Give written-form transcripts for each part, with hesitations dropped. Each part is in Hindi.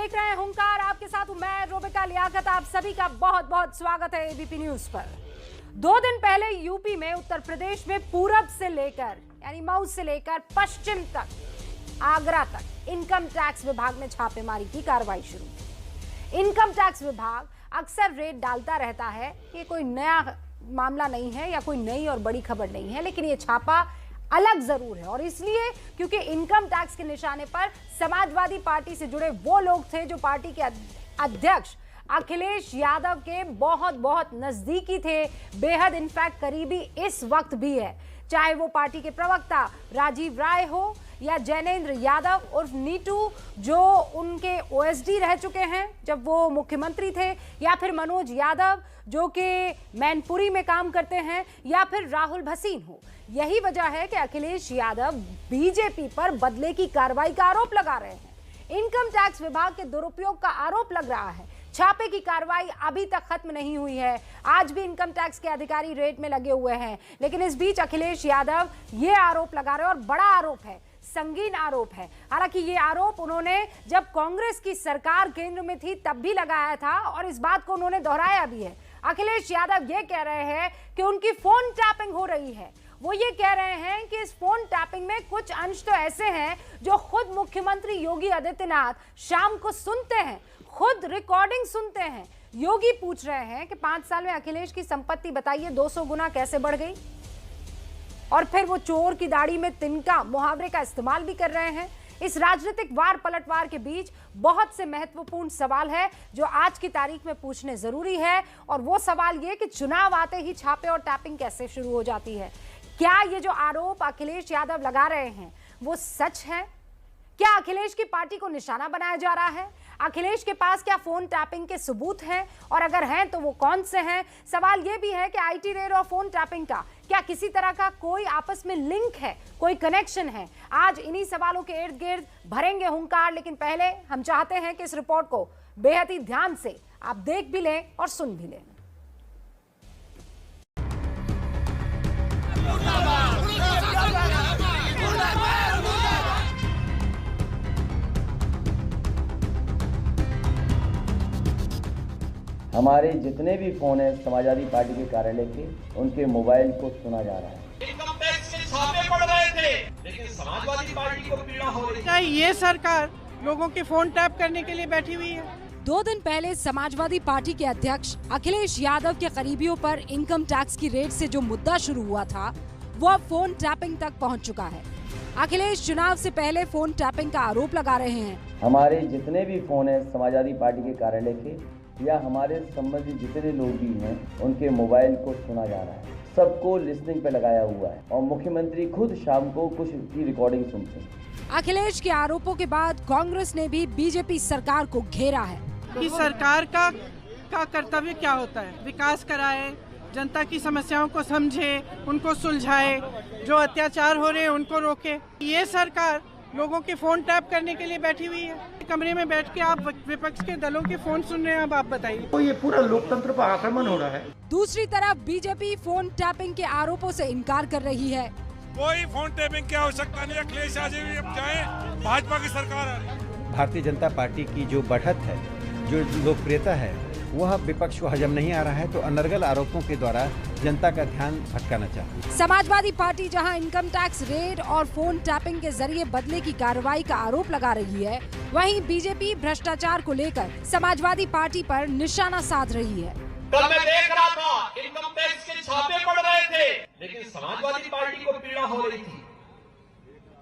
देख रहे हैं हुंकार, आपके साथ हूं मैं रोबिका लियाकत। आप सभी का बहुत बहुत स्वागत है एबीपी न्यूज पर। 2 दिन पहले यूपी में, उत्तर प्रदेश में पूरब से लेकर यानी मऊ से लेकर पश्चिम तक, आगरा तक इनकम टैक्स विभाग ने छापेमारी की कार्रवाई शुरू की। इनकम टैक्स विभाग अक्सर रेड डालता रहता है, ये कोई नया मामला नहीं है या कोई नई और बड़ी खबर नहीं है, लेकिन ये छापा अलग जरूर है। और इसलिए क्योंकि इनकम टैक्स के निशाने पर समाजवादी पार्टी से जुड़े वो लोग थे जो पार्टी के अध्यक्ष अखिलेश यादव के बहुत बहुत नजदीकी थे, बेहद इनफैक्ट करीबी इस वक्त भी है। चाहे वो पार्टी के प्रवक्ता राजीव राय हो या जैनेंद्र यादव उर्फ नीटू जो उनके ओएसडी रह चुके हैं जब वो मुख्यमंत्री थे, या फिर मनोज यादव जो कि मैनपुरी में काम करते हैं, या फिर राहुल भसीन हो। यही वजह है कि अखिलेश यादव बीजेपी पर बदले की कार्रवाई का आरोप लगा रहे हैं। इनकम टैक्स विभाग के दुरुपयोग का आरोप लग रहा है। छापे की कार्रवाई अभी तक खत्म नहीं हुई है, आज भी इनकम टैक्स के अधिकारी रेड में लगे हुए हैं। लेकिन इस बीच अखिलेश यादव ये आरोप लगा रहे हैं, और बड़ा आरोप है, संगीन आरोप है। हालांकि ये आरोप उन्होंने जब कांग्रेस की सरकार केंद्र में थी तब भी लगाया था, और इस बात को उन्होंने दोहराया भी है। अखिलेश यादव ये कह रहे हैं कि उनकी फोन टैपिंग हो रही है। वो ये कह रहे हैं कि इस फोन टैपिंग में कुछ अंश तो ऐसे हैं जो खुद मुख्यमंत्री योगी आदित्यनाथ शाम को सुनते हैं, खुद रिकॉर्डिंग सुनते हैं। योगी पूछ रहे हैं कि 5 साल में अखिलेश की संपत्ति बताइए 200 गुना कैसे बढ़ गई। और फिर वो चोर की दाढ़ी में तिनका मुहावरे का इस्तेमाल भी कर रहे हैं। इस राजनीतिक वार पलटवार के बीच बहुत से महत्वपूर्ण सवाल है जो आज की तारीख में पूछने जरूरी है, और वो सवाल ये कि चुनाव आते ही छापे और टैपिंग कैसे शुरू हो जाती है। क्या ये जो आरोप अखिलेश यादव लगा रहे हैं वो सच है? क्या अखिलेश की पार्टी को निशाना बनाया जा रहा है? अखिलेश के पास क्या फोन टैपिंग के सबूत हैं, और अगर हैं तो वो कौन से हैं? सवाल ये भी है कि आईटी रेड और फोन टैपिंग का क्या किसी तरह का कोई आपस में लिंक है, कोई कनेक्शन है? आज इन्हीं सवालों के इर्द गिर्द भरेंगे हुंकार, लेकिन पहले हम चाहते हैं कि इस रिपोर्ट को बेहद ही ध्यान से आप देख भी लें और सुन भी लें। हमारे जितने भी फोन है समाजवादी पार्टी के कार्यालय के, उनके मोबाइल को सुना जा रहा है। इनकम टैक्स के छापे पड़ रहे थे, लेकिन समाजवादी पार्टी को पीड़ा हो रही है। ये सरकार लोगों के फोन टैप करने के लिए बैठी हुई है। 2 दिन पहले समाजवादी पार्टी के अध्यक्ष अखिलेश यादव के करीबियों पर इनकम टैक्स की रेड से जो मुद्दा शुरू हुआ था वो अब फोन टैपिंग तक पहुंच चुका है। अखिलेश चुनाव से पहले फोन टैपिंग का आरोप लगा रहे हैं। हमारे जितने भी फोन है समाजवादी पार्टी के कार्यालय के या हमारे संबंधित जितने लोग भी हैं उनके मोबाइल को सुना जा रहा है, सबको लिसनिंग पे लगाया हुआ है, और मुख्यमंत्री खुद शाम को कुछ की रिकॉर्डिंग सुनते हैं। अखिलेश के आरोपों के बाद कांग्रेस ने भी बीजेपी सरकार को घेरा है। कि सरकार का कर्तव्य क्या होता है? विकास कराए, जनता की समस्याओं को समझे, उनको सुलझाए, जो अत्याचार हो रहे हैं उनको रोके। ये सरकार लोगों के फोन टैप करने के लिए बैठी हुई है। कमरे में बैठ के आप विपक्ष के दलों के फोन सुन रहे हैं। अब आप बताइए, तो ये पूरा लोकतंत्र पर आक्रमण हो रहा है। दूसरी तरफ बीजेपी फोन टैपिंग के आरोपों से इनकार कर रही है। कोई फोन टैपिंग की आवश्यकता नहीं। अखिलेश यादव जाए, भाजपा की सरकार आ रही है। भारतीय जनता पार्टी की जो बढ़त है, जो लोकप्रियता है, वह विपक्ष को हजम नहीं आ रहा है, तो अनर्गल आरोपों के द्वारा जनता का ध्यान भटकाना चाहती है। समाजवादी पार्टी जहां इनकम टैक्स रेड और फोन टैपिंग के जरिए बदले की कार्रवाई का आरोप लगा रही है, वहीं बीजेपी भ्रष्टाचार को लेकर समाजवादी पार्टी पर निशाना साध रही है। कल मैं देख रहा था इनकम टैक्स के छापे पड़ रहे थे, लेकिन समाजवादी पार्टी को पीड़ा हो रही थी।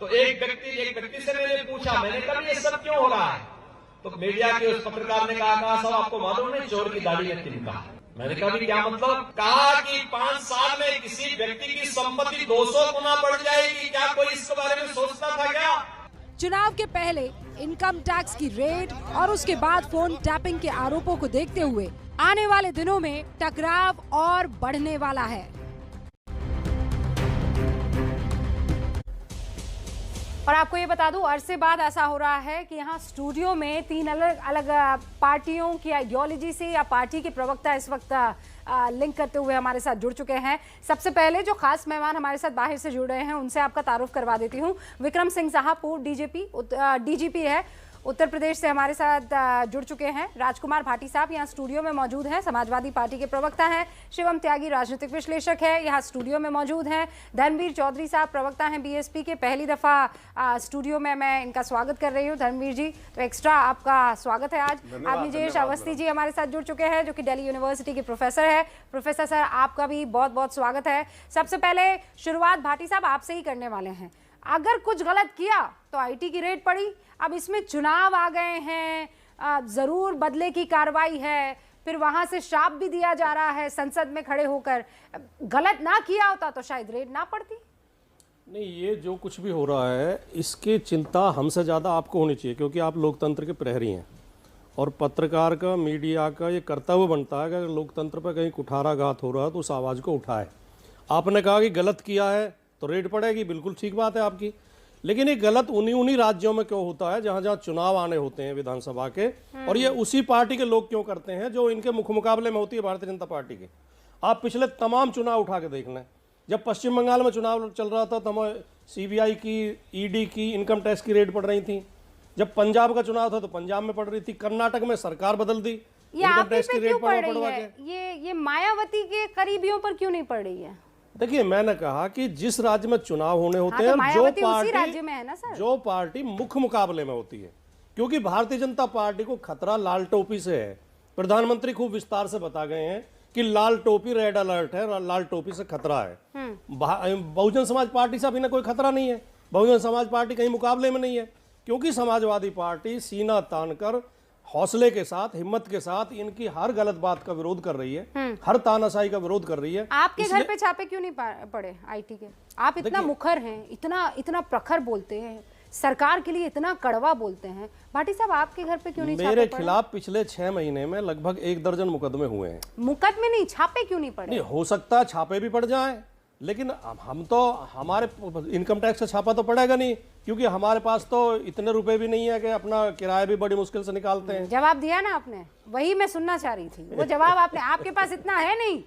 तो एक व्यक्ति से मैंने पूछा, मैंने कहा ये सब क्यों हो रहा है? तो मीडिया के उस पत्रकार ने कहा साहब आपको मालूम है चोर की दाढ़ी में तिनका। मैंने कहा भी क्या मतलब? कहा कि 5 साल में किसी व्यक्ति की संपत्ति 200 गुना बढ़ जाएगी। क्या कोई इसके बारे में सोचता था क्या? चुनाव के पहले इनकम टैक्स की रेड और उसके बाद फोन टैपिंग के आरोपों को देखते हुए आने वाले दिनों में टकराव और बढ़ने वाला है। और आपको ये बता दूं, अरसे बाद ऐसा हो रहा है कि यहाँ स्टूडियो में 3 अलग अलग पार्टियों की आइडियोलॉजी से या पार्टी के प्रवक्ता इस वक्त लिंक करते हुए हमारे साथ जुड़ चुके हैं। सबसे पहले जो खास मेहमान हमारे साथ बाहर से जुड़ रहे हैं उनसे आपका तारुफ करवा देती हूँ। विक्रम सिंह साहब पूर्व डीजीपी है, उत्तर प्रदेश से हमारे साथ जुड़ चुके हैं राजकुमार भाटी साहब, यहाँ स्टूडियो में मौजूद हैं। समाजवादी पार्टी के प्रवक्ता हैं। शिवम त्यागी राजनीतिक विश्लेषक है, यहाँ स्टूडियो में मौजूद हैं। धर्मवीर चौधरी साहब प्रवक्ता हैं बीएसपी के। पहली दफा स्टूडियो में मैं इनका स्वागत कर रही हूँ। धर्मवीर जी, तो एक्स्ट्रा आपका स्वागत है आज। निजेश अवस्थी जी हमारे साथ जुड़ चुके हैं, जो कि दिल्ली यूनिवर्सिटी के प्रोफेसर है। प्रोफेसर सर, आपका भी बहुत बहुत स्वागत है। सबसे पहले शुरुआत भाटी साहब आपसे ही करने वाले हैं। अगर कुछ गलत किया तो आईटी की रेड पड़ी, अब इसमें चुनाव आ गए हैं, जरूर बदले की कार्रवाई है, फिर वहां से श्राप भी दिया जा रहा है संसद में खड़े होकर। गलत ना किया होता तो शायद रेड ना पड़ती। नहीं, ये जो कुछ भी हो रहा है इसकी चिंता हमसे ज़्यादा आपको होनी चाहिए, क्योंकि आप लोकतंत्र के प्रहरी हैं और पत्रकार का, मीडिया का ये कर्तव्य बनता है कि अगर लोकतंत्र पर कहीं कुठाराघात हो रहा है तो उस आवाज़ को उठाए। आपने कहा कि गलत किया है तो रेड पड़ेगी, बिल्कुल ठीक बात है आपकी, लेकिन ये गलत उन्हीं राज्यों में क्यों होता है जहां जहां चुनाव आने होते हैं विधानसभा के, और ये उसी पार्टी के लोग क्यों करते हैं जो इनके मुकाबले में होती है भारतीय जनता पार्टी के। आप पिछले तमाम चुनाव उठा के देख लें। जब पश्चिम बंगाल में चुनाव चल रहा था तो हमें सीबीआई की, ईडी की, इनकम टैक्स की रेड पड़ रही थी। जब पंजाब का चुनाव था तो पंजाब में पड़ रही थी। कर्नाटक में सरकार बदल दी, इनकम टैक्स की रेड पड़ रही है। ये मायावती के करीबियों पर क्यों नहीं पड़ रही है? देखिए, मैंने कहा कि जिस राज्य में चुनाव होने होते हैं, जो पार्टी मुख्य मुकाबले में होती है, क्योंकि भारतीय जनता पार्टी को खतरा लाल टोपी से है। प्रधानमंत्री खूब विस्तार से बता गए हैं कि लाल टोपी रेड अलर्ट है, लाल टोपी से खतरा है। बहुजन समाज पार्टी से अभी ना कोई खतरा नहीं है। बहुजन समाज पार्टी कहीं मुकाबले में नहीं है, क्योंकि समाजवादी पार्टी सीना तानकर, हौसले के साथ, हिम्मत के साथ इनकी हर गलत बात का विरोध कर रही है, हर तानाशाही का विरोध कर रही है। आपके घर पे छापे क्यों नहीं पड़े आईटी के? आप इतना मुखर हैं, इतना प्रखर बोलते हैं, सरकार के लिए इतना कड़वा बोलते हैं, भाटी साहब आपके घर पे क्यों नहीं छापे पड़े? मेरे खिलाफ पिछले 6 महीने में लगभग 1 दर्जन मुकदमे हुए हैं। मुकदमे नहीं, छापे क्यों नहीं पड़े? नहीं, हो सकता है छापे भी पड़ जाएं, लेकिन हम तो, हमारे इनकम टैक्स का छापा तो पड़ेगा नहीं, क्योंकि हमारे पास तो इतने रुपए भी नहीं है कि अपना किराया भी बड़ी मुश्किल से निकालते हैं। जवाब दिया ना आपने, वही मैं सुनना चाह रही थी। वो जवाब आपके पास इतना है नहीं।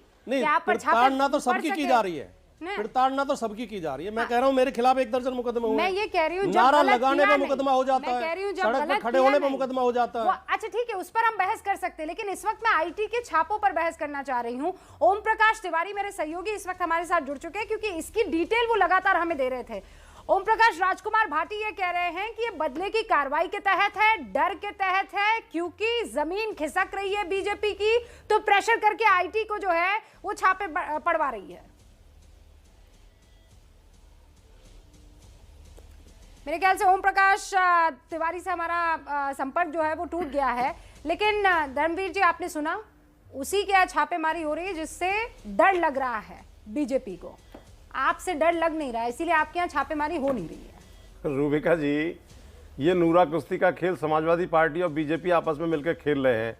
प्रताड़ना तो सबकी की जा रही है, प्रताड़ना तो सबकी की जा रही है। मैं कह रहा हूँ मेरे खिलाफ 1 दर्जन मुकदमे हुए। मैं ये कह रही हूँ, नारा लगाने पे मुकदमा हो जाता है, सड़क पे खड़े होने पे मुकदमा हो जाता है। अच्छा ठीक है, उस पर हम बहस कर सकते हैं, लेकिन इस वक्त मैं आईटी के छापों पर बहस करना चाह रही हूँ। ओम प्रकाश तिवारी मेरे सहयोगी इस वक्त हमारे साथ जुड़ चुके हैं, क्योंकि इसकी डिटेल वो लगातार हमें दे रहे थे। ओम प्रकाश, राजकुमार भाटी ये कह रहे हैं कि ये बदले की कार्रवाई के तहत है, डर के तहत है, क्योंकि जमीन खिसक रही है बीजेपी की, तो प्रेशर करके आईटी को जो है वो छापे पड़वा रही है। मेरे ख्याल से ओम प्रकाश तिवारी से हमारा संपर्क जो है वो टूट गया है, लेकिन धर्मवीर जी आपने सुना, उसी के छापेमारी हो रही है जिससे डर लग रहा है बीजेपी को। आपसे डर लग नहीं रहा है, इसीलिए आपके यहाँ छापेमारी हो नहीं रही है। रूबिका जी, ये नूरा कुश्ती का खेल समाजवादी पार्टी और बीजेपी आपस में मिलकर खेल रहे हैं।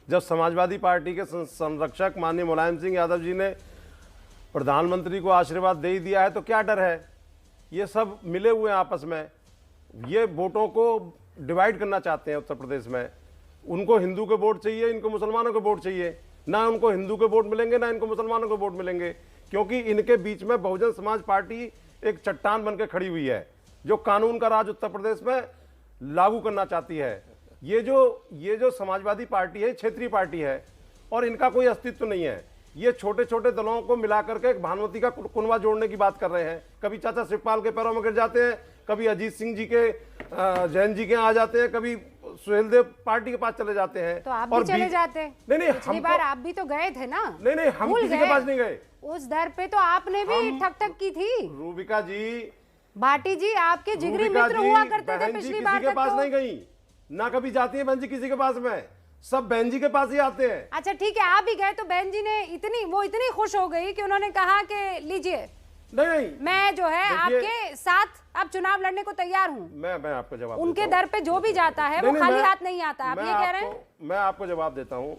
जब समाजवादी पार्टी के संरक्षक माननीय मुलायम सिंह यादव जी ने प्रधानमंत्री को आशीर्वाद दे ही दिया है तो क्या डर है? ये सब मिले हुए हैं आपस में, ये वोटों को डिवाइड करना चाहते हैं उत्तर प्रदेश में। उनको हिंदू के वोट चाहिए, इनको मुसलमानों के वोट चाहिए। ना उनको हिंदू के वोट मिलेंगे, ना इनको मुसलमानों के वोट मिलेंगे, क्योंकि इनके बीच में बहुजन समाज पार्टी एक चट्टान बनकर खड़ी हुई है, जो कानून का राज उत्तर प्रदेश में लागू करना चाहती है। ये जो समाजवादी पार्टी है, क्षेत्रीय पार्टी है और इनका कोई अस्तित्व नहीं है। ये छोटे छोटे दलों को मिलाकर के एक भानुमति का कुनबा जोड़ने की बात कर रहे हैं। कभी चाचा शिवपाल के पैरों में गिर जाते हैं, कभी अजीत सिंह जी के, जैन जी के आ जाते हैं, कभी सुहेलदेव पार्टी के पास चले जाते हैं। तो आप भी चले जाते हैं? नहीं, पिछली बार आप भी तो गए थे ना। नहीं, हम किसी के पास नहीं गए। उस दर पे तो आपने भी ठक की थी। रूबिका जी, भाटी जी आपके जिगरी मित्र हुआ करते थे पिछली बार। किसी के पास नहीं गई, ना कभी जाती है बहन जी किसी के पास में, सब बहन जी के पास ही आते हैं। अच्छा ठीक है, आप भी गए तो बहन जी ने इतनी खुश हो गई कि उन्होंने कहा कि लीजिए, नहीं मैं जो है आपके साथ अब चुनाव लड़ने को तैयार हूँ। मैं आपको जवाब उनके दर पे जो भी जाता है वो खाली हाथ नहीं आता। आप ये कह रहे हैं? मैं आपको जवाब देता हूँ।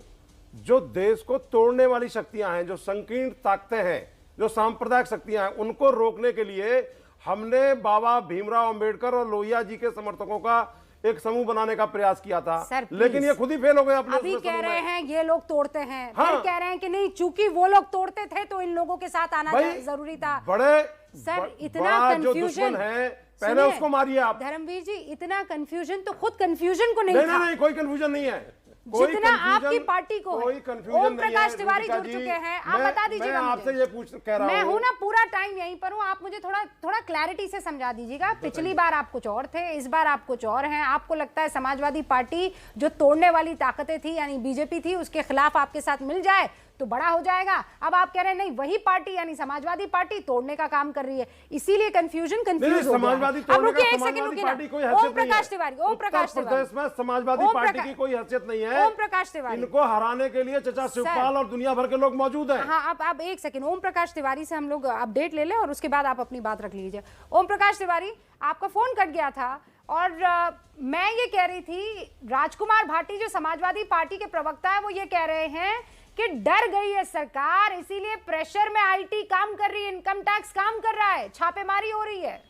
जो देश को तोड़ने वाली शक्तियां हैं, जो संकीर्ण ताकतें हैं, जो सांप्रदायिक शक्तियां हैं, उनको रोकने के लिए हमने बाबा भीमराव अंबेडकर और लोहिया जी के समर्थकों का एक समूह बनाने का प्रयास किया था, लेकिन ये खुद ही फेल हो गए। अपने अभी कह रहे हैं ये लोग तोड़ते हैं, फिर कह रहे हैं कि नहीं, चूंकि वो लोग तोड़ते थे तो इन लोगों के साथ आना जरूरी था। बड़े सर इतना जो दुश्मन है, पहले सुनिए, उसको मारिए आप। धर्मवीर जी, इतना कंफ्यूजन तो खुद कंफ्यूजन को नहीं नहीं था। नहीं, कोई कंफ्यूजन नहीं है, कोई जितना confusion- आपकी पार्टी को कोई है। confusion ओम नहीं प्रकाश है, तिवारी रूबिका जुड़ जी। चुके हैं, आप बता दीजिएगा मैं आपसे मुझे। ये कह रहा मैं हूँ हूं ना, पूरा टाइम यहीं पर हूं, आप मुझे थोड़ा क्लैरिटी से समझा दीजिएगा। पिछली बार आप कुछ और थे, इस बार आप कुछ और हैं। आपको लगता है समाजवादी पार्टी जो तोड़ने वाली ताकतें थी यानी बीजेपी थी, उसके खिलाफ आपके साथ मिल जाए तो बड़ा हो जाएगा। अब आप कह रहे हैं नहीं, वही पार्टी यानी समाजवादी पार्टी तोड़ने का काम कर रही है, इसीलिए कंफ्यूज हो गया है। समाजवादी अब रुकिए एक सेकंड, रुकिए ना। ओम प्रकाश तिवारी, ओम प्रकाश तिवारी, प्रदेश में समाजवादी पार्टी की कोई हैसियत नहीं है। ओम प्रकाश तिवारी, इनको हराने के लिए चचा शिवपाल और दुनिया भर के लोग मौजूद हैं। हाँ, अब एक सेकंड, ओम प्रकाश तिवारी से हम लोग अपडेट ले लें और उसके बाद आप अपनी बात रख लीजिए। ओम प्रकाश तिवारी, आपका फोन कट गया था और मैं ये कह रही थी, राजकुमार भाटी जो समाजवादी पार्टी के प्रवक्ता है, वो ये कह रहे हैं कि डर गई है सरकार, इसीलिए प्रेशर में आईटी काम कर रही है, इनकम टैक्स काम कर रहा है, छापेमारी हो रही है।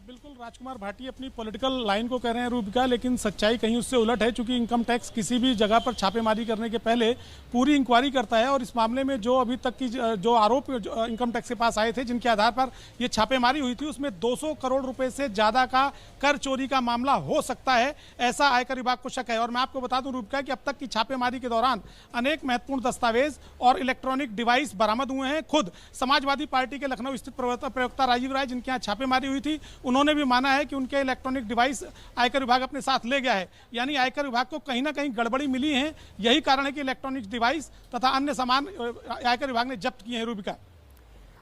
बिल्कुल, राजकुमार भाटी अपनी पॉलिटिकल लाइन को कह रहे हैं रूबिका, लेकिन सच्चाई कहीं उससे उलट है, क्योंकि इनकम टैक्स किसी भी जगह पर छापेमारी करने के पहले पूरी इंक्वायरी करता है। और इस मामले में जो अभी तक की जो आरोप इनकम टैक्स के पास आए थे, जिनके आधार पर ये छापेमारी हुई थी, उसमें 200 करोड़ रुपए से ज़्यादा का कर चोरी का मामला हो सकता है, ऐसा आयकर विभाग को शक है। और मैं आपको बता दूं रूबिका कि अब तक की छापेमारी के दौरान अनेक महत्वपूर्ण दस्तावेज और इलेक्ट्रॉनिक डिवाइस बरामद हुए हैं। खुद समाजवादी पार्टी के लखनऊ स्थित प्रवक्ता राजीव राय, जिनके यहाँ छापेमारी हुई थी, उन्होंने भी माना है कि उनके इलेक्ट्रॉनिक डिवाइस आयकर विभाग अपने साथ ले गया है। यानी आयकर विभाग को कहीं ना कहीं गड़बड़ी मिली है। यही कारण है कि इलेक्ट्रॉनिक डिवाइस तथा अन्य सामान आयकर विभाग ने जब्त किए हैं Rubika.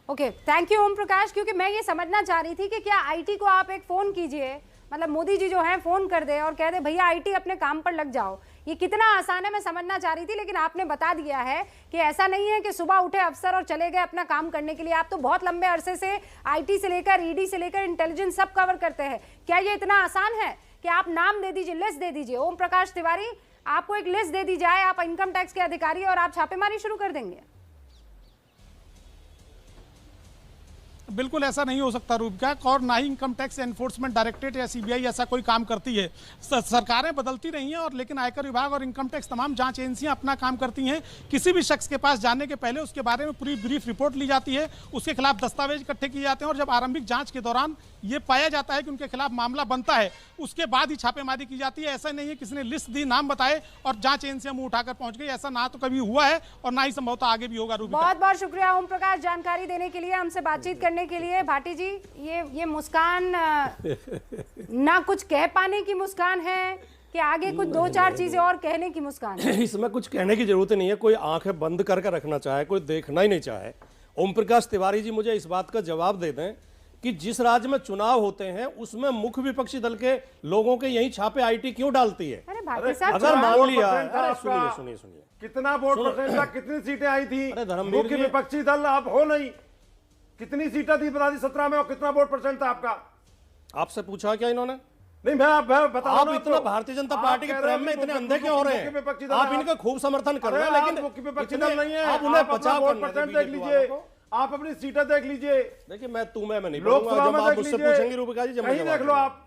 Okay, thank you Om Prakash, क्योंकि मैं ये समझना चाह रही थी कि क्या आईटी को आप एक फोन कीजिए, मतलब मोदी जी जो हैं फोन कर दे और कह दे भैया आईटी अपने काम पर लग जाओ। ये कितना आसान है मैं समझना चाह रही थी, लेकिन आपने बता दिया है कि ऐसा नहीं है कि सुबह उठे अफसर और चले गए अपना काम करने के लिए। आप तो बहुत लंबे अरसे से आईटी से लेकर ईडी से लेकर इंटेलिजेंस सब कवर करते हैं। क्या ये इतना आसान है कि आप नाम दे दीजिए, लिस्ट दे दीजिए, ओम प्रकाश तिवारी आपको एक लिस्ट दे दी जाए, आप इनकम टैक्स के अधिकारी, और आप छापेमारी शुरू कर देंगे? बिल्कुल ऐसा नहीं हो सकता रूबिका, और ना ही इनकम टैक्स एनफोर्समेंट डायरेक्टरेट या सीबीआई ऐसा कोई काम करती है। सरकारें बदलती रही हैं, और लेकिन आयकर विभाग और इनकम टैक्स तमाम जांच एजेंसियां अपना काम करती हैं। किसी भी शख्स के पास जाने के पहले उसके बारे में पूरी ब्रीफ रिपोर्ट ली जाती है, उसके खिलाफ दस्तावेज इकट्ठे किए जाते हैं, और जब आरंभिक जांच के दौरान ये पाया जाता है कि उनके खिलाफ मामला बनता है, उसके बाद ही छापेमारी की जाती है। ऐसा नहीं है किसी ने लिस्ट दी, नाम बताए और जांच एजेंसियां मुंह उठाकर पहुंच गई, ऐसा ना तो कभी हुआ है और ना ही संभवतः आगे भी होगा रूबिका। बहुत बहुत शुक्रिया ओम प्रकाश जानकारी देने के लिए, हमसे बातचीत करने के लिए। भाटी जी, ये मुस्कान ना कुछ कह पाने की मुस्कान है कि आगे कुछ दो चार चीजें और कहने की मुस्कान है? इसमें कुछ कहने की जरूरत नहीं है। कोई आंखें बंद करके रखना चाहे, कोई देखना ही नहीं चाहे। ओम प्रकाश तिवारी जी मुझे इस बात का जवाब दे दें कि जिस राज्य में चुनाव होते हैं उसमें मुख्य विपक्षी दल के लोगों के यही छापे आईटी क्यों डालती है? अरे भाटी साहब, अगर मान लिया, अरे सुनिए कितना वोट परसेंट था, कितनी सीटें आई थी? अरे धर्मवीर मुख्य जी, विपक्षी दल आप हो नहीं, कितनी सीटें थी बता दी 17 में, और कितना वोट परसेंट था आपका? आपसे पूछा क्या इन्होंने? नहीं, मैं बता आप इतना भारतीय जनता पार्टी के प्रेम में इतने अंधे क्यों हो रहे हैं? आप इनका खूब समर्थन कर रहे हैं, लेकिन मुख्य विपक्षी दल नहीं है। आप उन्हें बचाव वोट परसेंट देख लीजिए, आप अपनी सीटें देख लीजिए। देखिए, मैं नहीं लोकसभा जब में आप देख मुझसे लीजिए, पूछेंगे रूबिका जी, जब मैं कहीं जवाब देख लो आप।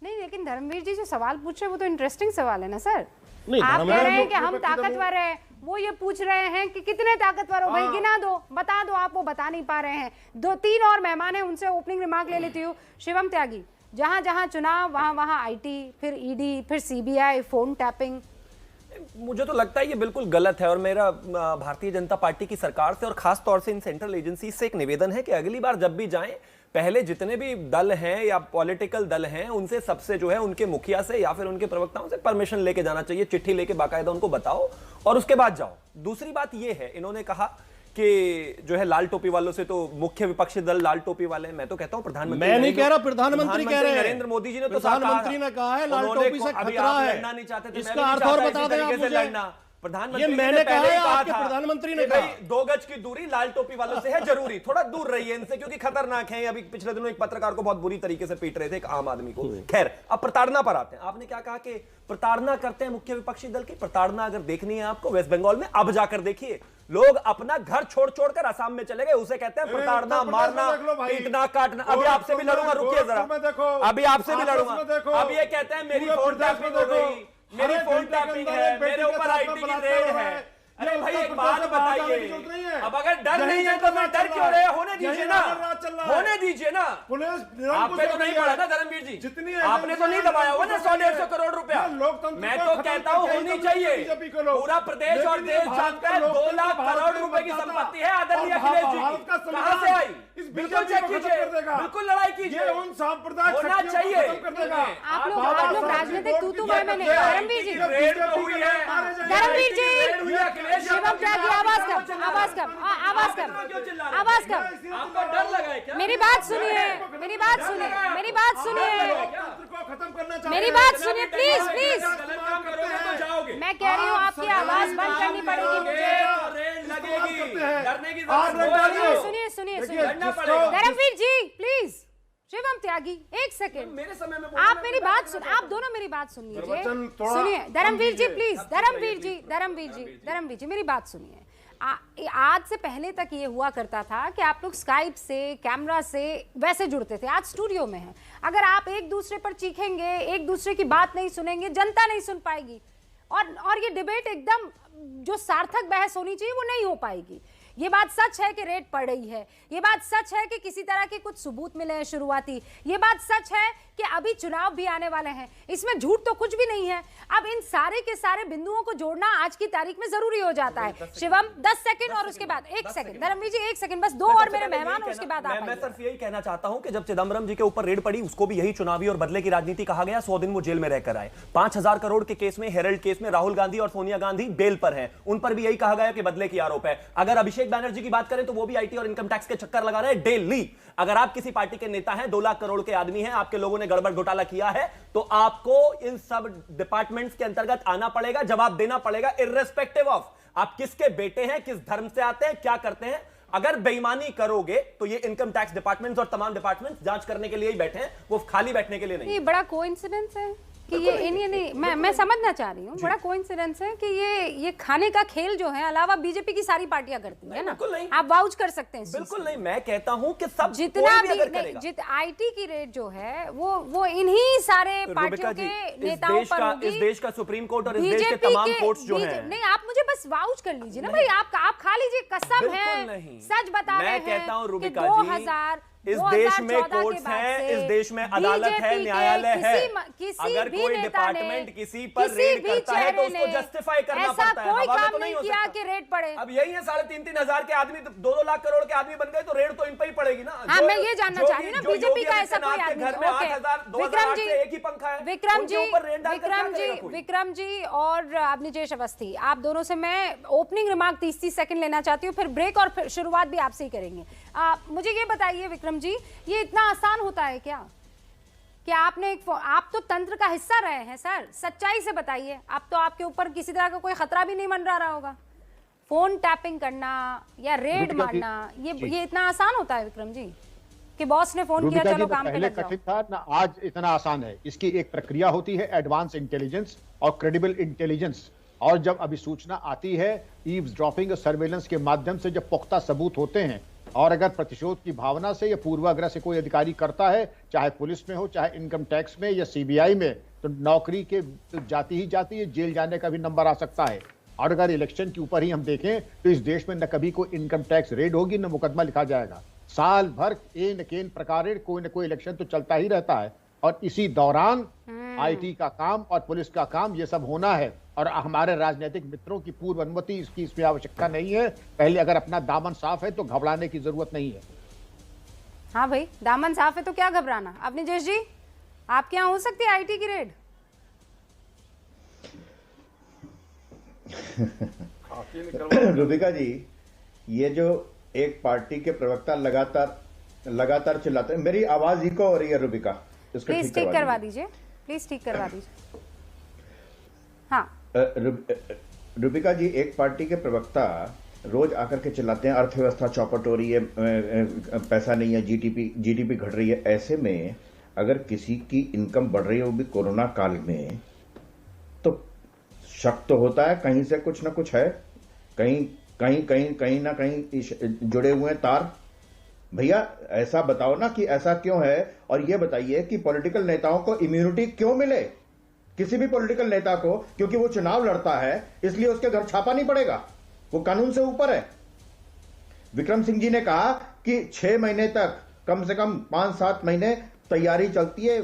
नहीं, लेकिन धर्मवीर जी जो सवाल पूछ रहे हैं वो तो इंटरेस्टिंग सवाल है ना सर। नहीं, आप कह रहे हैं कि हम मुख्य विपक्षी दल ताकतवर हैं, वो ये पूछ रहे हैं कि कितने ताकतवर हो भाई, गिना दो, बता दो। आप वो बता नहीं पा रहे हैं। 2-3 और मेहमान हैं, उनसे ओपनिंग रिमार्क ले लेती हूँ। शिवम त्यागी, जहां जहां चुनाव वहां आईटी, फिर ईडी, फिर सीबीआई, फोन टैपिंग। मुझे तो लगता है ये बिल्कुल गलत है, और मेरा भारतीय जनता पार्टी की सरकार से और खास तौर से इन सेंट्रल एजेंसी से एक निवेदन है कि अगली बार जब भी जाएं, पहले जितने भी दल हैं या पॉलिटिकल दल हैं उनसे सबसे जो है उनके मुखिया से या फिर उनके प्रवक्ताओं से परमिशन लेके जाना चाहिए, चिट्ठी लेके बाकायदा उनको बताओ और उसके बाद जाओ। दूसरी बात ये है, इन्होंने कहा कि जो है लाल टोपी वालों से तो मुख्य विपक्षी दल लाल टोपी वाले हैं। मैं तो कहता हूं प्रधानमंत्री, मैं नहीं कह रहा, प्रधानमंत्री कह रहे हैं। नरेंद्र मोदी जी ने तो प्रधानमंत्री ने कहा है लाल टोपी से खतरा है। लड़ना नहीं चाहते थे, इसका अर्थ और बता दें आप मुझे। प्रधानमंत्री ये मैंने कहा है, आपके था प्रधानमंत्री ने कि भाई कहा 2 गज की दूरी लाल टोपी वालों से है जरूरी, थोड़ा दूर रहिए इनसे क्योंकि खतरनाक है। अभी पिछले दिनों एक पत्रकार को बहुत बुरी तरीके से पीट रहे थे, एक आम आदमी को। खैर, अब प्रताड़ना पर आते हैं। आपने क्या कहा कि प्रताड़ना करते हैं मुख्य विपक्षी दल की। प्रताड़ना अगर देखनी है आपको वेस्ट बंगाल में, अब जाकर देखिए, लोग अपना घर छोड़ छोड़कर असम में चले गए, उसे कहते हैं प्रताड़ना, मारना, पीटना, काटना। अभी आपसे भी लड़ूंगा, रुकिए जरा, अभी आपसे भी लड़ूंगा। अब ये कहते हैं मेरी फोन टैपिंग हो गई, मेरी फोन टैपिंग है, मेरे ऊपर आईटी की रेड है। अरे भाई एक बात बताइए, अब अगर डर नहीं है तो मैं डर क्यों रहे? होने दीजिए ना, होने दीजिए ना। आपने तो नहीं पढ़ा ना धर्मवीर जी, आपने तो नहीं दबाया हुआ ना 100-150 करोड़ रुपया। मैं तो कहता हूँ होनी चाहिए। पूरा प्रदेश और देश जानता है 2 लाख करोड़ रुपए की संपत्ति है आदरणीय अखिलेश जी की, कहां से आई? बिल्कुल चेक कीजिए, बिल्कुल लड़ाई कीजिए, होना चाहिए। आप लोग राजनीतिक तू मैं नहीं। धर्मवीर जी, धर्मवीर जी, शिवम त्यागी आवाज कम, आवाज कम, आवाज कम, आवाज कम। आपको डर लगा है क्या? मेरी बात सुनिए, मेरी बात सुनिए, मेरी बात सुनिए, मेरी बात सुनिए प्लीज, प्लीज। मैं कह रही हूँ आपकी आवाज बंद करनी पड़ेगी मुझे। डरने की जरूरत नहीं। सुनिए सुनिए सुनिए, धर्मवीर जी प्लीज। शिवम त्यागी एक सेकंड, मेरे समय में आप मेरी बात सुन, आप दोनों मेरी बात सुन लीजिए। सुनिए धर्मवीर जी प्लीज, धर्मवीर जी, धर्मवीर जी, धर्मवीर जी मेरी बात सुनिए। आज से पहले तक ये हुआ करता था कि आप लोग स्काइप से, कैमरा से वैसे जुड़ते थे, आज स्टूडियो में है। अगर आप एक दूसरे पर चीखेंगे, एक दूसरे की बात नहीं सुनेंगे, जनता नहीं सुन पाएगी और ये डिबेट एकदम जो सार्थक बहस होनी चाहिए वो नहीं हो पाएगी। ये बात सच है कि रेट पड़ रही है, ये बात सच है कि किसी तरह के कुछ सबूत मिले हैं शुरुआती, ये बात सच है कि अभी चुनाव भी आने वाले हैं, इसमें झूठ तो कुछ भी नहीं है। अब इन सारे के सारे बिंदुओं को जोड़ना आज की तारीख में जरूरी हो जाता है। शिवम 10 सेकंड और उसके बाद 1 सेकंड, धर्मवीर जी 1 सेकंड, बस 2 और मेरे मेहमान और उसके बाद आप। मैं सिर्फ यही कहना चाहता हूं कि जब चिदम्बरम जी के ऊपर रेड पड़ी उसको भी यही चुनावी और बदले की राजनीति कहा गया। 100 दिन वो जेल में रहकर आए। 5000 करोड़ के केस में, हेरल्ड केस में राहुल गांधी और सोनिया गांधी बेल पर हैं, उन पर भी यही कहा गया कि बदले की आरोप है। अगर अभिषेक बैनर्जी की बात करें तो वो भी आईटी और इनकम टैक्स के चक्कर लगा रहे हैं डेली। अगर आप किसी पार्टी के नेता हैं, 2 लाख करोड़ के आदमी हैं, आपके लोगों ने गड़बड़ घोटाला किया है, तो आपको इन सब डिपार्टमेंट्स के अंतर्गत आना पड़ेगा, जवाब देना पड़ेगा, इर्रेस्पेक्टिव ऑफ आप किसके बेटे हैं, किस धर्म से आते हैं, क्या करते हैं। अगर बेईमानी करोगे तो ये इनकम टैक्स डिपार्टमेंट्स और तमाम डिपार्टमेंट्स जांच करने के लिए ही बैठे हैं, वो खाली बैठने के लिए नहीं। ये बड़ा कोइंसिडेंस है कि ये नहीं, मैं समझना चाह रही हूँ, बड़ा कोइंसिडेंस है कि ये खाने का खेल जो है अलावा बीजेपी की सारी पार्टियां करती है ना, आप वाउच कर सकते हैं। बिल्कुल नहीं, मैं कहता हूं कि सब जितना भी आईटी की रेट जो है वो इन्हीं सारे पार्टियों के नेताओं पर होगी। इस देश का सुप्रीम कोर्ट और इस देश के तमाम कोर्ट्स जो हैं। नहीं, आप मुझे बस वाउच कर लीजिए ना भाई, आप खा लीजिए, कसम है, सच बता रहे हैं। मैं कहता हूं रूबिका जी, इस देश में कोर्ट्स हैं, इस देश में अदालत है, न्यायालय है। अगर कोई डिपार्टमेंट किसी पर रेड करता है तो उसको जस्टिफाई करना पड़ता है, हवा में तो नहीं हो सकता कि रेड पड़े। अब यही है 3.5 हजार के आदमी 2-2 लाख करोड़ के आदमी बन गए तो रेड तो इन पर ही पड़ेगी ना। हाँ, मैं ये जानना चाह रही हूँ ना, बीजेपी का ऐसा कोई आदमी। घर में 8,000 विक्रम जी, एक ही पंखा है, विक्रम जी और अवनीश अवस्थी, आप दोनों से मैं ओपनिंग रिमार्क 30 सेकंड लेना चाहती हूँ, फिर ब्रेक और फिर शुरुआत भी आपसे ही करेंगे। मुझे ये बताइए विक्रम जी, ये इतना आसान होता है क्या कि आप तो तंत्र का हिस्सा रहे हैं सर, सच्चाई से बताइए। आप तो, आपके ऊपर किसी तरह का कोई खतरा भी नहीं मंडरा रहा होगा। फोन टैपिंग करना या रेड मारना, ये इतना आसान होता है विक्रम जी कि बॉस ने फोन किया चलो काम पे लग जाओ? कठिन था ना, आज इतना आसान है। इसकी एक प्रक्रिया होती है, एडवांस इंटेलिजेंस और क्रेडिबल इंटेलिजेंस, और जब अभी सूचना आती है ईव्सड्रॉपिंग और सर्वेलेंस के माध्यम से, जब पुख्ता सबूत होते हैं, और अगर प्रतिशोध की भावना से या पूर्वाग्रह से कोई अधिकारी करता है, चाहे पुलिस में हो, चाहे इनकम टैक्स में या सीबीआई में, तो नौकरी के तो जाती ही जाती है, जेल जाने का भी नंबर आ सकता है। और अगर इलेक्शन के ऊपर ही हम देखें तो इस देश में न कभी कोई इनकम टैक्स रेड होगी, न मुकदमा लिखा जाएगा। साल भर न प्रकार कोई न कोई इलेक्शन तो चलता ही रहता है, और इसी दौरान आईटी का काम और पुलिस का काम ये सब होना है। और हमारे राजनीतिक मित्रों की पूर्व अनुमति इसमें आवश्यकता नहीं है। पहले अगर अपना दामन साफ है तो घबराने की जरूरत नहीं है। हाँ भाई, दामन साफ है तो क्या घबराना। अवनीश जी, आपके यहाँ हो सकती है आईटी की रेड? रूबिका जी, ये जो एक पार्टी के प्रवक्ता लगातार चिल्लाते हैं, मेरी आवाज इको हो रही है रूबिका, इसको प्लीज ठीक करवा दीजिए, प्लीज ठीक करवा दीजिए। हाँ रूबिका जी, एक पार्टी के प्रवक्ता रोज आकर के चिल्लाते हैं अर्थव्यवस्था चौपट हो रही है, पैसा नहीं है, जीडीपी घट रही है। ऐसे में अगर किसी की इनकम बढ़ रही है, वो भी कोरोना काल में, तो शक तो होता है कहीं से कुछ ना कुछ है, कहीं ना कहीं जुड़े हुए हैं तार। भैया ऐसा बताओ ना कि ऐसा क्यों है, और ये बताइए कि पॉलिटिकल नेताओं को इम्यूनिटी क्यों मिले, किसी भी पॉलिटिकल नेता को, क्योंकि वो चुनाव लड़ता है इसलिए उसके घर छापा नहीं पड़ेगा। वो कानून से ऊपर है। विक्रम सिंह जी ने कहा कि 6 महीने तक, कम से कम 5-7 महीने तैयारी चलती है,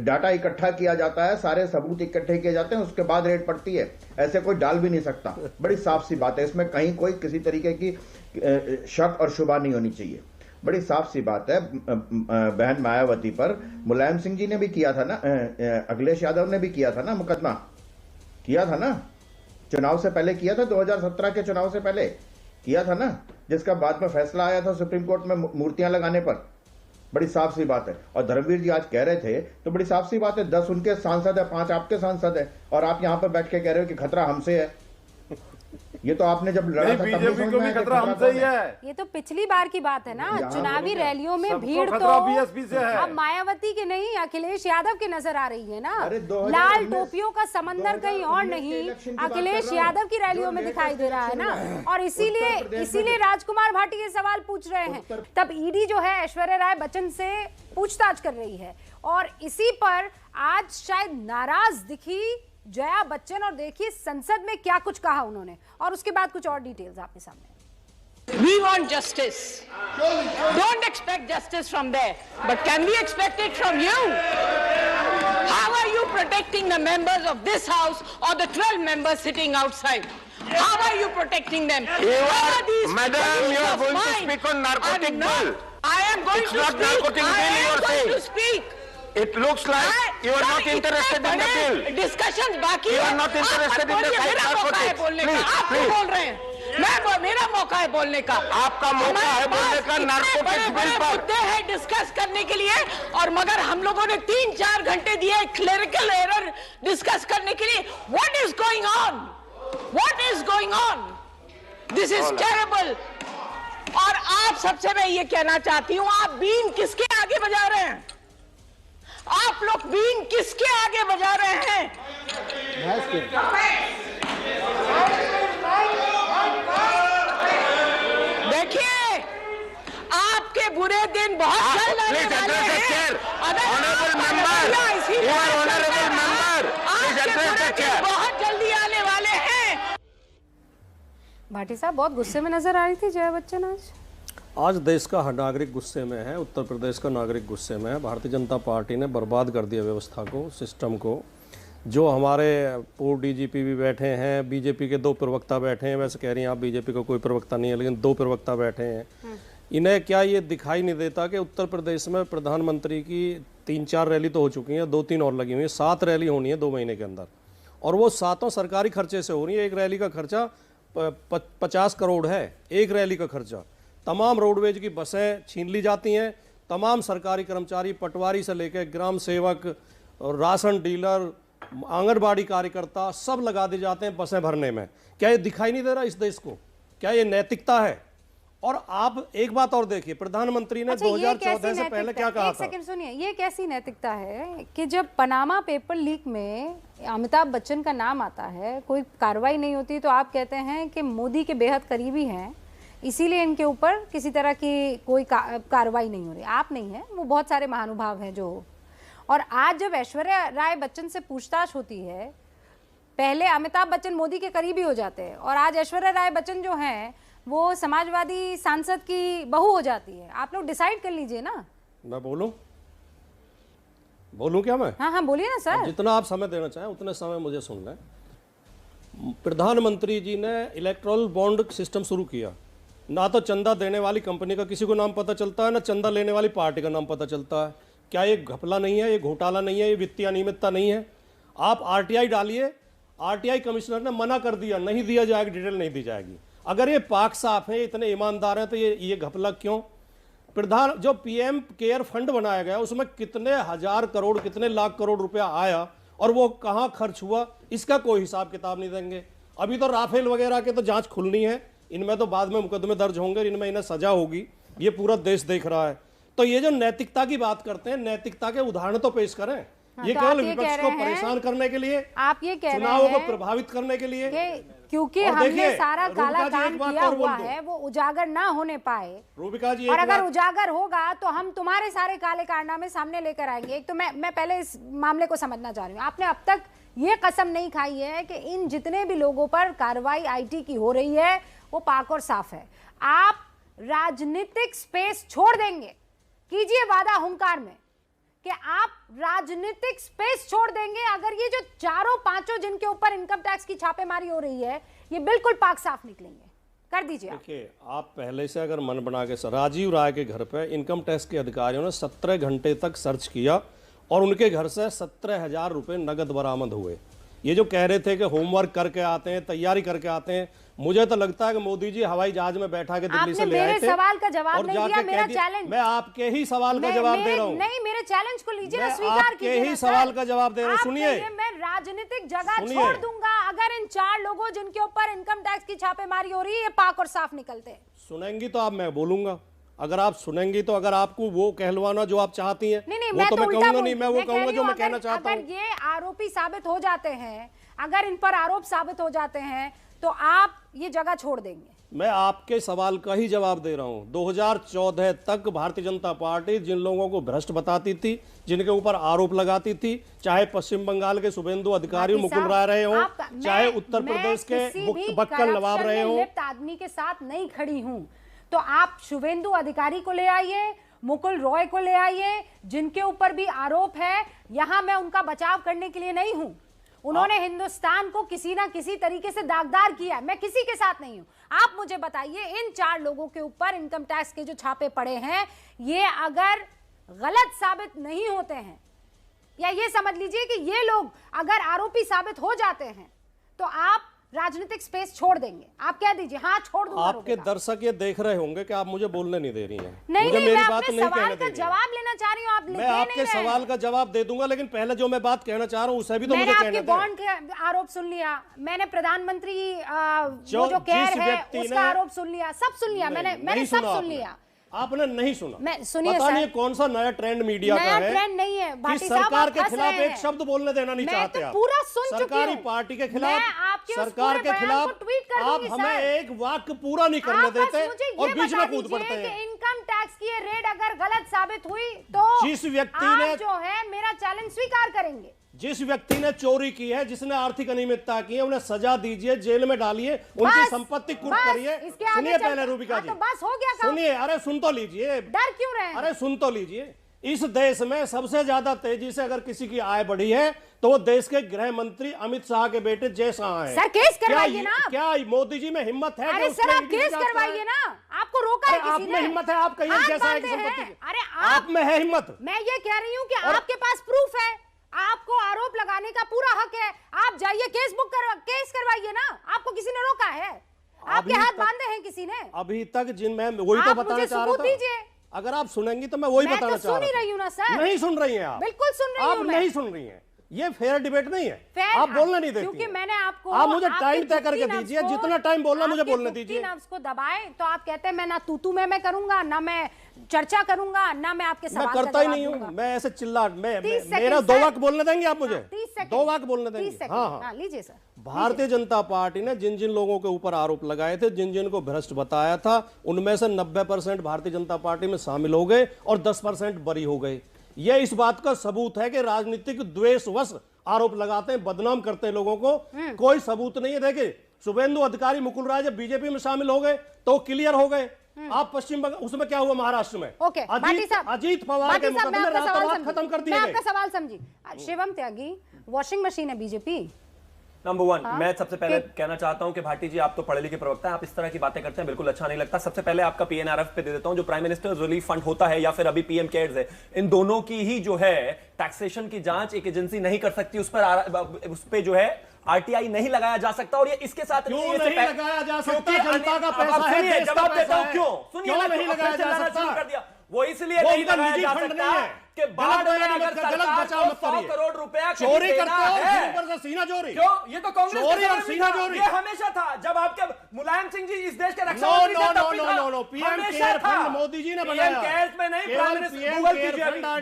डाटा इकट्ठा किया जाता है, सारे सबूत इकट्ठे किए जाते हैं, उसके बाद रेड पड़ती है। ऐसे कोई डाल भी नहीं सकता। बड़ी साफ सी बात है, इसमें कहीं कोई किसी तरीके की शक और शुबा नहीं होनी चाहिए। बड़ी साफ सी बात है। बहन मायावती पर मुलायम सिंह जी ने भी किया था ना, अखिलेश यादव ने भी किया था ना मुकदमा, किया था ना, चुनाव से पहले किया था, 2017 के चुनाव से पहले किया था ना, जिसका बाद में फैसला आया था सुप्रीम कोर्ट में मूर्तियां लगाने पर। बड़ी साफ सी बात है। और धर्मवीर जी आज कह रहे थे तो बड़ी साफ सी बात है, 10 उनके सांसद है, 5 आपके सांसद है, और आप यहां पर बैठ के कह रहे हो कि खतरा हमसे है। ये तो आपने जब लड़ा था बीजेपी को भी खतरा हमसे ही है। ये तो पिछली बार की बात है ना, चुनावी रैलियों में भीड़ तो बीएसपी से है। अब मायावती की नहीं, अखिलेश यादव की नजर आ रही है ना। लाल टोपियों का समंदर कहीं और नहीं, अखिलेश यादव की रैलियों में दिखाई दे रहा है ना। और इसीलिए राजकुमार भाटी ये सवाल पूछ रहे हैं। तब ईडी जो है ऐश्वर्या राय बच्चन से पूछताछ कर रही है, और इसी पर आज शायद नाराज दिखी जया बच्चन, और देखिए संसद में क्या कुछ कहा उन्होंने, और उसके बाद कुछ और डिटेल्स आपके सामने। We want justice. Don't expect justice from there, but can we expect it from you? How are you protecting the members of this house or the 12 members sitting outside? How are you protecting them? Madam, you are going to speak on narcotic bill. I am going to speak. Narcotic bill you are saying. It looks like you are not interested in the bill. Discussions बाकी You are not interested in the narcotics. आप क्यों बोल रहे हैं? मेरा मौका है बोलने का। आपका मौका है बोलने का नारकोटिक्स बिल पर। मुद्दे हैं डिस्कस करने के लिए, और मगर हम लोगों ने 3-4 घंटे दिए क्लेरिकल एरर डिस्कस करने के लिए। What is going on? What is going on? This is terrible. और आप सबसे मैं ये कहना चाहती हूँ, आप बीन किसके आगे बजा रहे हैं? आप लोग बीन किसके आगे बजा रहे हैं? देखिए, आपके बुरे दिन बहुत जल्द आने वाले हैं। बहुत जल्दी आने वाले हैं। भाटी साहब बहुत गुस्से में नजर आ रही थी जया बच्चन आज देश का हर नागरिक गुस्से में है, उत्तर प्रदेश का नागरिक गुस्से में है। भारतीय जनता पार्टी ने बर्बाद कर दिया व्यवस्था को, सिस्टम को। जो हमारे पूर्व डीजीपी भी बैठे हैं, बीजेपी के 2 प्रवक्ता बैठे हैं, वैसे कह रही हैं आप बीजेपी का कोई प्रवक्ता नहीं है, लेकिन 2 प्रवक्ता बैठे हैं। इन्हें क्या ये दिखाई नहीं देता कि उत्तर प्रदेश में प्रधानमंत्री की 3-4 रैली तो हो चुकी हैं, 2-3 और लगी हुई हैं, 7 रैली होनी है 2 महीने के अंदर, और वो 7 सरकारी खर्चे से हो रही है। एक रैली का खर्चा 50 करोड़ है, एक रैली का खर्चा। तमाम रोडवेज की बसें छीन ली जाती हैं, तमाम सरकारी कर्मचारी, पटवारी से लेकर ग्राम सेवक, राशन डीलर, आंगनबाड़ी कार्यकर्ता सब लगा दिए जाते हैं बसें भरने में। क्या ये दिखाई नहीं दे रहा इस देश को? क्या ये नैतिकता है? और आप एक बात और देखिए, प्रधानमंत्री ने 2014 से पहले क्या कहा था? एक सेकंड सुनिए, ये कैसी नैतिकता है कि जब पनामा पेपर लीक में अमिताभ बच्चन का नाम आता है, कोई कार्रवाई नहीं होती, तो आप कहते हैं कि मोदी के बेहद करीबी हैं, इसीलिए इनके ऊपर किसी तरह की कोई कार्रवाई नहीं हो रही। आप नहीं है, वो बहुत सारे महानुभाव हैं जो। और आज जब ऐश्वर्या राय बच्चन से पूछताछ होती है, पहले अमिताभ बच्चन मोदी के करीबी हो जाते हैं, और आज ऐश्वर्या राय बच्चन जो हैं वो समाजवादी सांसद की बहू हो जाती है। आप लोग डिसाइड कर लीजिए ना। मैं बोलूं क्या मैं? हाँ बोलिए ना सर। जितना आप समय देना चाहें उतने समय मुझे सुनना है। प्रधानमंत्री जी ने इलेक्ट्रल बॉन्ड सिस्टम शुरू किया। ना तो चंदा देने वाली कंपनी का किसी को नाम पता चलता है, ना चंदा लेने वाली पार्टी का नाम पता चलता है। क्या ये घपला नहीं है, ये घोटाला नहीं है, ये वित्तीय अनियमितता नहीं है? आप आरटीआई डालिए, आरटीआई कमिश्नर ने मना कर दिया, नहीं दिया जाएगा, डिटेल नहीं दी जाएगी। अगर ये पाक साफ है, इतने ईमानदार हैं, तो ये घपला क्यों? जो पीएम केयर फंड बनाया गया उसमें कितने हजार करोड़, कितने लाख करोड़ रुपया आया और वो कहां खर्च हुआ, इसका कोई हिसाब किताब नहीं देंगे। अभी तो राफेल वगैरह के तो जांच खुलनी है, इनमें तो बाद में मुकदमे दर्ज होंगे, इनमें इन्हें सजा होगी, ये पूरा देश देख रहा है। तो ये जो नैतिकता की बात करते हैं, नैतिकता के उदाहरण तो पेश करें। हाँ, ये केवल विपक्ष को परेशान करने के लिए, आप ये कह रहे हैं चुनावों को प्रभावित करने के लिए, क्योंकि हमने सारा काला काम किया हुआ है, वो उजागर ना होने पाए। रूबिका जी, और अगर उजागर होगा तो हम तुम्हारे सारे काले कारनामे सामने लेकर आएंगे। एक तो मैं पहले इस मामले को समझना चाह रही हूँ, आपने अब तक ये कसम नहीं खाई है कि इन जितने भी लोगों पर कार्रवाई आईटी की हो रही है वो पाक और साफ है। आप राजनीतिक स्पेस छोड़ देंगे, कीजिए वादा हुंकार में कि आप राजनीतिक स्पेस छोड़ देंगे अगर ये जो चारों पांचों जिनके ऊपर इनकम टैक्स की छापेमारी हो रही है ये बिल्कुल पाक साफ निकलेंगे। कर दीजिए। देखिए, आप पहले से अगर मन बना के, राजीव राय के घर पे इनकम टैक्स के अधिकारियों ने 17 घंटे तक सर्च किया और उनके घर से 17,000 रुपए नगद बरामद हुए। ये जो कह रहे थे कि होमवर्क करके आते हैं, तैयारी करके आते हैं, मुझे तो लगता है कि मोदी जी हवाई जहाज में बैठा के दिल्ली से ले आए थे। मेरे सवाल का जवाब नहीं दिया, मेरा चैलेंज। मैं आपके ही सवाल का जवाब दे रहा हूँ। नहीं, मेरे चैलेंज को लीजिए ना, स्वीकार कीजिए। आपके ही सवाल का जवाब दे रहा हूँ, सुनिए। मैं राजनीतिक जगह छोड़ दूंगा अगर इन 4 लोगों जिनके ऊपर इनकम टैक्स की छापेमारी हो रही है ये पाक और साफ निकलते हैं। सुनेंगी तो आप, मैं बोलूंगा। अगर आप सुनेंगी तो, अगर आपको वो कहलवाना जो आप चाहती हैं, नहीं, वो तो मैं कहूंगा नहीं, मैं वो कहूंगा जो मैं कहना चाहता हूं। अगर ये आरोपी साबित हो जाते हैं, अगर इन पर आरोप साबित हो जाते हैं तो आप ये जगह छोड़ देंगे? मैं आपके सवाल का ही जवाब दे रहा हूं। 2014 तक भारतीय जनता पार्टी जिन लोगों को भ्रष्ट बताती थी, जिनके ऊपर आरोप लगाती थी, चाहे पश्चिम बंगाल के शुभेंदु अधिकारी मुकुल राय रहे हो, चाहे उत्तर प्रदेश के बक्कल नवाब रहे हो, आदमी के साथ नहीं खड़ी हूं। तो आप शुभेंदु अधिकारी को ले आइए, मुकुल रॉय को ले आइए, जिनके ऊपर भी आरोप है। यहां मैं उनका बचाव करने के लिए नहीं हूं। उन्होंने हिंदुस्तान को किसी ना किसी तरीके से दागदार किया है, मैं किसी के साथ नहीं हूं। आप मुझे बताइए, इन 4 लोगों के ऊपर इनकम टैक्स के जो छापे पड़े हैं ये अगर गलत साबित नहीं होते हैं, या ये समझ लीजिए कि ये लोग अगर आरोपी साबित हो जाते हैं तो आप राजनीतिक स्पेस छोड़ देंगे? आप कह दीजिए हाँ छोड़ दूंगा। आपके दर्शक ये देख रहे होंगे कि आप मुझे बोलने नहीं दे रही हैं। नहीं, मुझे मेरी मैं बात अपने नहीं सवाल कहने का दे रही। जवाब लेना चाह रही हूँ, आप मैं आपके सवाल का जवाब दे दूंगा, लेकिन पहले जो मैं बात कहना चाह रहा हूँ उसे भी तो मुझे कहने दें। मैंने आपके बॉन्ड के आरोप सुन लिया, मैंने प्रधानमंत्री जो कह रहे हैं उसका आरोप सुन लिया, सब सुन लिया, मैंने सब सुन लिया। आपने नहीं सुना? मैं सुनिए, पता नहीं कौन सा नया ट्रेंड मीडिया का है। नया ट्रेंड नहीं है, कि सरकार के खिलाफ एक शब्द बोलने देना नहीं चाहते आप। पूरा सुन चुकी हूं। सरकारी पार्टी के खिलाफ, सरकार के खिलाफ आप हमें एक वाक्य पूरा नहीं करने देते और बीच में कूद पड़ते हैं। इनकम टैक्स की रेड अगर गलत साबित हुई तो जिस व्यक्ति ने जो है मेरा चैलेंज स्वीकार करेंगे। जिस व्यक्ति ने चोरी की है, जिसने आर्थिक अनियमितता की है, उन्हें सजा दीजिए, जेल में डालिए, उनकी संपत्ति कुर्क करिए। सुनिए पहले रूबिका जी, तो बस हो गया काम। सुनिए, अरे सुन तो लीजिए, डर क्यों रहे हैं? अरे सुन तो लीजिए। इस देश में सबसे ज्यादा तेजी से अगर किसी की आय बढ़ी है तो वो देश के गृह मंत्री अमित शाह के बेटे जय शाह हैं। सर केस करवाइए ना। क्या मोदी जी में हिम्मत है? अरे सर आप केस करवाइए ना, आपको रोका है किसी ने? आप में हिम्मत है? आप कहिए जय शाह की संपत्ति। अरे आप में है हिम्मत? मैं ये कह रही हूँ कि आपके पास प्रूफ है, आपको आरोप लगाने का पूरा हक है, आप जाइए केस करवाइए ना। आपको किसी ने रोका है? आपके हाथ बांधे हैं किसी ने? अभी तक मैं वही तो बताना चाह रहा था। अगर आप सुनेंगी तो मैं वही बताना चाह रहा हूं। सुन ही रही हूं ना सर। नहीं सुन रही हैं आप। बिल्कुल सुन रही हूं आप नहीं सुन रही हैं। ये फेयर डिबेट नहीं है। आप बोलने नहीं देती। क्योंकि मैंने आपको, आप मुझे टाइम तय करके दीजिए, जितना टाइम बोलना मुझे बोलने दीजिए। नफ्स को दबाए तो आप कहते हैं मैं ना तू मैं करूंगा, ना मैं चर्चा करूंगा, ना मैं आपके सवाल का जवाब दूंगा। मैं करता ही नहीं हूं। मैं ऐसे चिल्ला, मेरा 2 वाक्य बोलने देंगे आप मुझे? 2 वाक्य बोलने देंगे? हाँ, लीजिए सर। भारतीय जनता पार्टी ने जिन जिन लोगों के ऊपर आरोप लगाए थे, जिन जिन को भ्रष्ट बताया था, उनमें से 90% भारतीय जनता पार्टी में शामिल हो गए और 10% बरी हो गए। यह इस बात का सबूत है कि राजनीतिक द्वेषवश आरोप लगाते हैं, बदनाम करते हैं लोगों को। कोई सबूत नहीं है। देखिए, शुभेंदु अधिकारी, मुकुल राय जब बीजेपी में शामिल हो गए तो क्लियर हो गए। आप पश्चिम बंगाल, उसमें क्या हुआ महाराष्ट्र में? अजीत पवार के मुकदमे रातों-रात खत्म कर दिए गए। आपका सवाल समझी। शिवम त्यागी, वॉशिंग मशीन है बीजेपी। नंबर 1, मैं सबसे पहले कहना चाहता हूं कि भाटी जी आप तो पढ़े लिखे प्रवक्ता हैं, आप इस तरह की बातें करते हैं, बिल्कुल अच्छा नहीं लगता। सबसे पहले आपका पीएनआरएफ पे दे देता हूं, जो प्राइम मिनिस्टर रिलीफ फंड होता है या फिर अभी पीएम केयर्स है, इन दोनों की ही जो है टैक्सेशन की जांच एक एजेंसी नहीं कर सकती। उस पर जो है आरटीआई नहीं लगाया जा सकता। और ये इसके साथ क्यों नहीं लगाया जा सकता? जनता का पैसा है, जवाब देता हूं क्यों। सुनिए, नहीं लगाया जा सकता? कर दिया वो इसलिए नहीं लगाया जा सकता कि बाढ़ में अगर सरकार को 100 करोड़ रुपया चोरी करते हो, ऊपर से सीना चोरी। क्यों? ये तो कांग्रेस चोरी और सीना चोरी ये हमेशा था। जब आपके मुलायम सिंह जी इस देश के रक्षा मंत्री थे, no, PM care fund Modi ji ने बनाया। पीएम केयर्स में नहीं,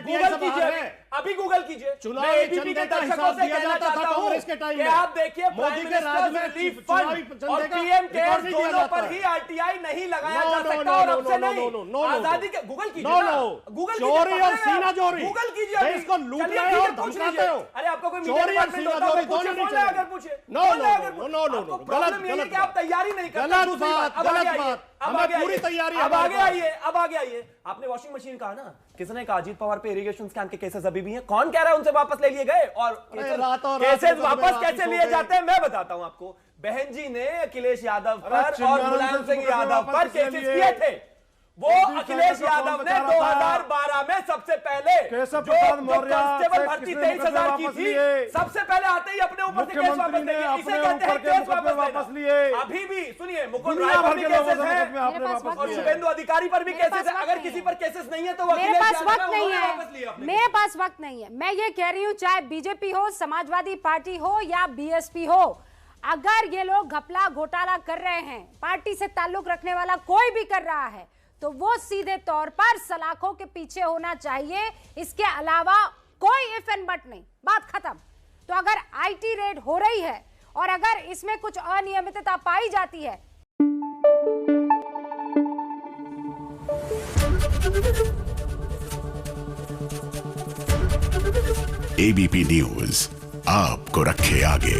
गूगल कीजिए, अभी गूगल कीजिए। चुनावी मैं ABP चंदे के का दर्शकों हिसाब से दिया कहना जाता था चाहता हूं कांग्रेस के टाइम कि में। आप देखिए मोदी के राज में रिलीफ चुनावी फंड चंदे और का पीएम केयर्स रिकॉर्ड नहीं किया दोनों जाता पर है। ही RTI नहीं लगाया नो, जा नो, सकता नो, और नो, अब से नो, नहीं। नो, नो, नो, आजादी के गूगल कीजिए नो, ना। नो। गूगल चोरी और सीना चोरी। गूगल कीजिए देश को लूट चलिए, रहे ठीक हो है, और पूछ धमकाते लीजिए। हो। अरे आपको कोई मीडिया चोरी और डिपार्टमेंट सीना होता चोरी है, दोनों पूछिए, नहीं फोन लगा चलेंगे। कर पूछिए। नो, फोन नो, लगा कर नो, नो, नो, आपको नो, प्रॉब्लम यही है गलत कि आप तैयारी नहीं करते। गलत दूसरी बात, अब आगे गलत आइए, बात। अब हमें आगे पूरी आइए, तैयारी अब हमारे आगे पास। आइए, अब आगे आइए। आपने वॉशिंग मशीन कहा ना, किसने कहा अजीत पवार पे इरिगेशन स्कैम के केसेस अभी भी हैं? कौन कह रहा है उनसे वापस ले लिए गए? और केसेस वापस कैसे लिए जाते हैं मैं बताता हूं आपको। बहन जी ने अखिलेश यादव पर और मुलायम सिंह यादव पर केसेस किए थे। वो अखिलेश यादव ने 2012 में सबसे पहले जो कांस्टेबल भर्ती 23,000 की थी, सबसे पहले आते ही अपने ऊपर से केस वापस ले लिए। इसे कहते हैं केस वापस लेना। अभी भी सुनिए, मुकुल राय पर भी केसेस हैं और शुभेंदु अधिकारी पर भी केसेस है। अगर किसी पर केसेस नहीं है तो वो मेरे पास वक्त नहीं है, मेरे पास वक्त नहीं है। मैं ये कह रही हूँ, चाहे बीजेपी हो, समाजवादी पार्टी हो या बीएसपी हो, अगर ये लोग घपला घोटाला कर रहे हैं, पार्टी से ताल्लुक रखने वाला कोई भी कर रहा है, तो वो सीधे तौर पर सलाखों के पीछे होना चाहिए। इसके अलावा कोई इफ एंड बट नहीं, बात खत्म। तो अगर आईटी रेड हो रही है और अगर इसमें कुछ अनियमितता पाई जाती है, ABP न्यूज आपको रखे आगे।